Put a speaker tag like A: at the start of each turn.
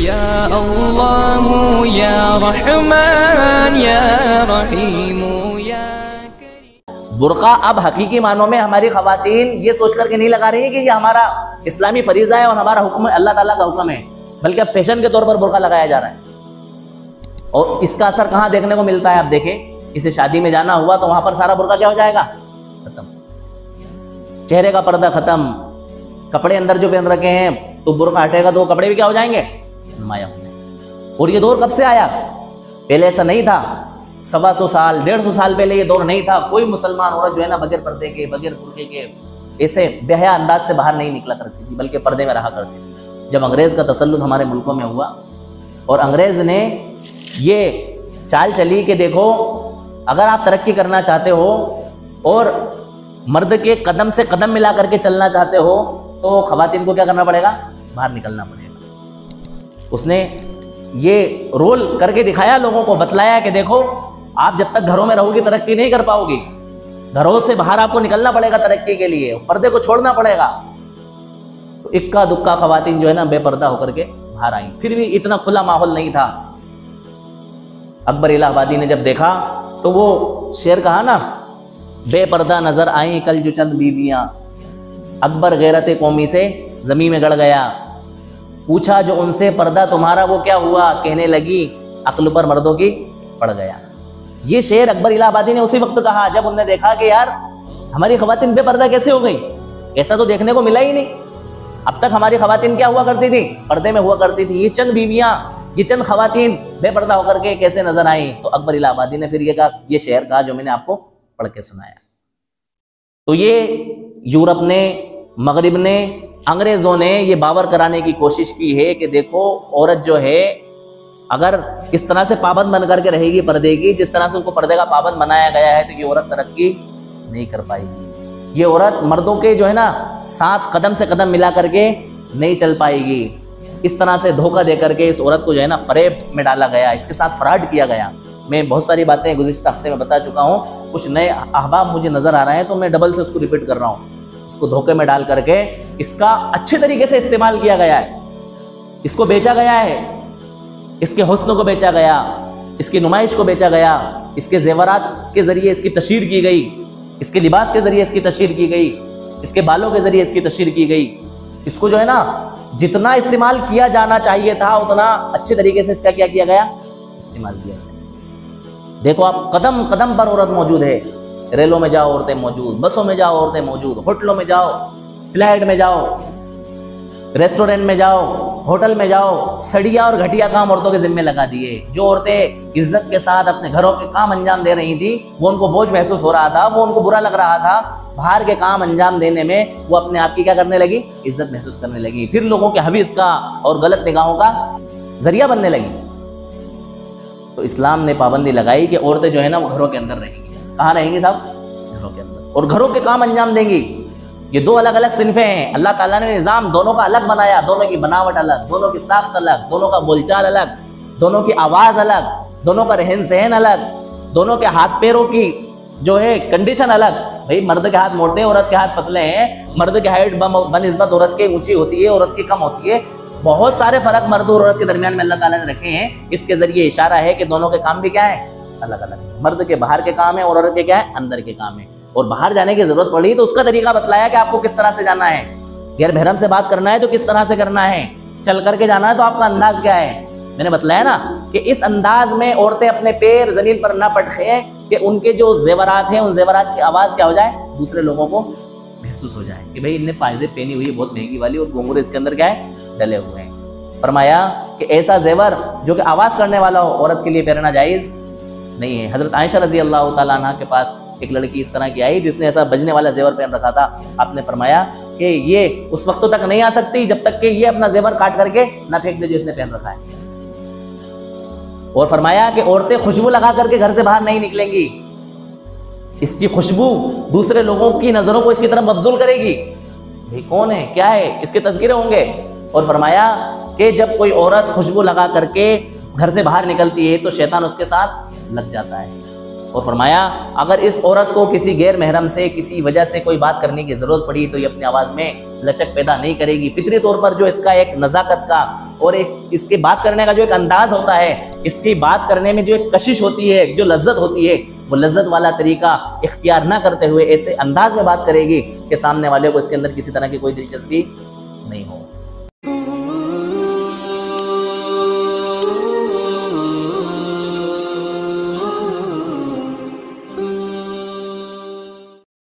A: या अल्लाहु या रहमान या रहीम या करीम।
B: बुर्का अब हकीकी मानों में हमारी खवातीन ये सोच करके नहीं लगा रही है कि ये हमारा इस्लामी फरीजा है और हमारा हुक्म अल्लाह ताला का हुक्म है, बल्कि अब फैशन के तौर पर बुर्का लगाया जा रहा है। और इसका असर कहाँ देखने को मिलता है? आप देखें, किसी शादी में जाना हुआ तो वहां पर सारा बुर्का क्या हो जाएगा? खत्म। चेहरे का पर्दा खत्म, कपड़े अंदर जो पहन रखे हैं तो बुर्का हटेगा तो कपड़े भी क्या हो जाएंगे? नुमाया होंगे। और ये दौर कब से आया? पहले ऐसा नहीं था। 125 साल 150 साल पहले ये दौर नहीं था। कोई मुसलमान औरत जो है ना बगैर पर्दे के, बगैर बुर्के के ऐसे बेहया अंदाज से बाहर नहीं निकला करती थी, बल्कि पर्दे में रहा करती थी। जब अंग्रेज का तसल्लुत हमारे मुल्कों में हुआ और अंग्रेज ने ये चाल चली कि देखो, अगर आप तरक्की करना चाहते हो और मर्द के कदम से कदम मिला करके चलना चाहते हो तो खवातीन को क्या करना पड़ेगा? बाहर निकलना पड़ेगा। उसने ये रोल करके दिखाया, लोगों को बतलाया कि देखो, आप जब तक घरों में रहोगी तरक्की नहीं कर पाओगी, घरों से बाहर आपको निकलना पड़ेगा तरक्की के लिए, पर्दे को छोड़ना पड़ेगा। तो इक्का दुक्का खवातीन जो है ना बेपर्दा होकर के बाहर आई। फिर भी इतना खुला माहौल नहीं था। अकबर इलाहाबादी ने जब देखा तो वो शेर कहा ना, बेपर्दा नजर आई कल जो चंद बीवियां, अकबर गैरत कौमी से जमीन में गड़ गया। पूछा जो उनसे पर्दा तुम्हारा वो क्या हुआ? कहने लगी अक्ल पर मर्दों की पड़ गया। ये शेर अकबर इलाहाबादी ने उसी वक्त कहा जब उन्होंने देखा कि यार हमारी खवातीन बेपर्दा कैसे हो गई। ऐसा तो देखने को मिला ही नहीं। अब तक हमारी खवातीन क्या हुआ करती थी? पर्दे में हुआ करती थी। ये चंद बीवियां, ये चंद खवातीन बेपर्दा होकर के कैसे नजर आई? तो अकबर इलाहाबादी ने फिर ये कहा, ये शेर कहा जो मैंने आपको पढ़ के सुनाया। तो ये यूरोप ने, मगरिब ने, अंग्रेजों ने ये बावर कराने की कोशिश की है कि देखो, औरत जो है अगर इस तरह से पाबंद बन करके रहेगी पर्दे की, जिस तरह से उसको पर्दे का पाबंद बनाया गया है, तो ये औरत तरक्की नहीं कर पाएगी। ये औरत मर्दों के जो है ना साथ कदम से कदम मिला करके नहीं चल पाएगी। इस तरह से धोखा दे करके इस औरत को जो है ना फरेब में डाला गया, इसके साथ फ्रॉड किया गया। मैं बहुत सारी बातें गुज़िश्ता हफ्ते में बता चुका हूँ। कुछ नए अहबाब मुझे नजर आ रहे हैं तो मैं डबल से उसको रिपीट कर रहा हूँ। इसको धोखे में डाल करके इसका अच्छे तरीके से इस्तेमाल किया गया है, इसको बेचा गया है, इसके हुस्न को बेचा गया, इसकी नुमाइश को बेचा गया, इसके जेवरात के जरिए इसकी तशहीर की गई, इसके लिबास के जरिए इसकी तशहीर की गई, इसके बालों के जरिए इसकी तशहीर की गई। इसको जो है ना जितना इस्तेमाल किया जाना चाहिए था उतना अच्छे तरीके से इसका क्या किया गया? इस्तेमाल किया गया। देखो, आप कदम कदम पर औरत मौजूद है। रेलों में जाओ औरतें मौजूद, बसों में जाओ औरतें मौजूद, होटलों में जाओ, फ्लाइट में जाओ, रेस्टोरेंट में जाओ, होटल में जाओ, सड़िया और घटिया काम औरतों के जिम्मे लगा दिए। जो औरतें इज्जत के साथ अपने घरों के काम अंजाम दे रही थी, वो उनको बोझ महसूस हो रहा था, वो उनको बुरा लग रहा था। बाहर के काम अंजाम देने में वो अपने आप की क्या करने लगी? इज्जत महसूस करने लगी। फिर लोगों के हवीस का और गलत निगाहों का जरिया बनने लगी। तो इस्लाम ने पाबंदी लगाई कि औरतें जो है ना वो घरों के अंदर रहेंगी। कहाँ रहेंगी साहब? घरों के अंदर, और घरों के काम अंजाम देंगी। ये दो अलग अलग सिनफे हैं। अल्लाह ताला ने निज़ाम दोनों का अलग बनाया, दोनों की बनावट अलग, दोनों की साख्त अलग, दोनों का बोलचाल अलग, दोनों की आवाज अलग, दोनों का रहन सहन अलग, दोनों के हाथ पैरों की जो है कंडीशन अलग। भाई मर्द के हाथ मोटे, औरत के हाथ पतले हैं। मर्द की हाइट बनिस्बत औरत की ऊंची होती है, औरत की कम होती है। बहुत सारे फर्क मर्द और औरत के दरमियान में अल्लाह ताला ने रखे हैं। इसके जरिए इशारा है कि दोनों के काम भी क्या है? अलग अलग। मर्द के बाहर के काम है और औरत के क्या है? अंदर के काम है। और बाहर जाने की जरूरत पड़ी तो उसका तरीका बतलाया कि आपको किस तरह से जाना है। गैर महरम से बात करना है तो किस तरह से करना है, चल करके जाना है तो आपका अंदाज क्या है। मैंने बतलाया ना कि इस अंदाज में औरतें अपने पैर जमीन पर न पटखें कि उनके जो जेवरात हैं उन जेवरात की आवाज क्या हो जाए? दूसरे लोगों को महसूस हो जाए कि भाई इनने पायजेब पहनी हुई है बहुत महंगी वाली और घुंघरू इसके अंदर क्या है? डले हुए हैं। फरमाया कि ऐसा जेवर जो कि आवाज करने वाला हो औरत के लिए पहनना जायज नहीं है। हजरत आयशा रजी अल्लाह तआला अन्हा के पास एक लड़की इस तरह की आई जिसने ऐसा बजने वाला जेवर पहन रखा था। आपने फरमाया कि ये उस वक्त तक नहीं आ सकती जब तक कि ये अपना जेवर काट करके ना फेंक दे जो इसने पहन रखा है। और फरमाया कि औरतें खुशबू लगा करके घर से बाहर नहीं निकलेंगी। इसकी खुशबू दूसरे लोगों की नजरों को इसकी तरफ मबजूल करेगी। भाई कौन है, क्या है, इसके तज़किरे होंगे। और फरमाया कि जब कोई औरत खुशबू लगा करके घर से बाहर निकलती है तो शैतान उसके साथ लग जाता है। और फरमाया अगर इस औरत को किसी गैर महरम से किसी वजह से कोई बात करने की जरूरत पड़ी तो ये अपनी आवाज में लचक पैदा नहीं करेगी। फितरी तौर पर जो इसका एक नजाकत का और एक इसके बात करने का जो एक अंदाज होता है, इसकी बात करने में जो एक कशिश होती है, जो लज्जत होती है, वो लज्जत वाला तरीका इख्तियार ना करते हुए ऐसे अंदाज में बात करेगी कि सामने वाले को इसके अंदर किसी तरह की कोई दिलचस्पी नहीं हो।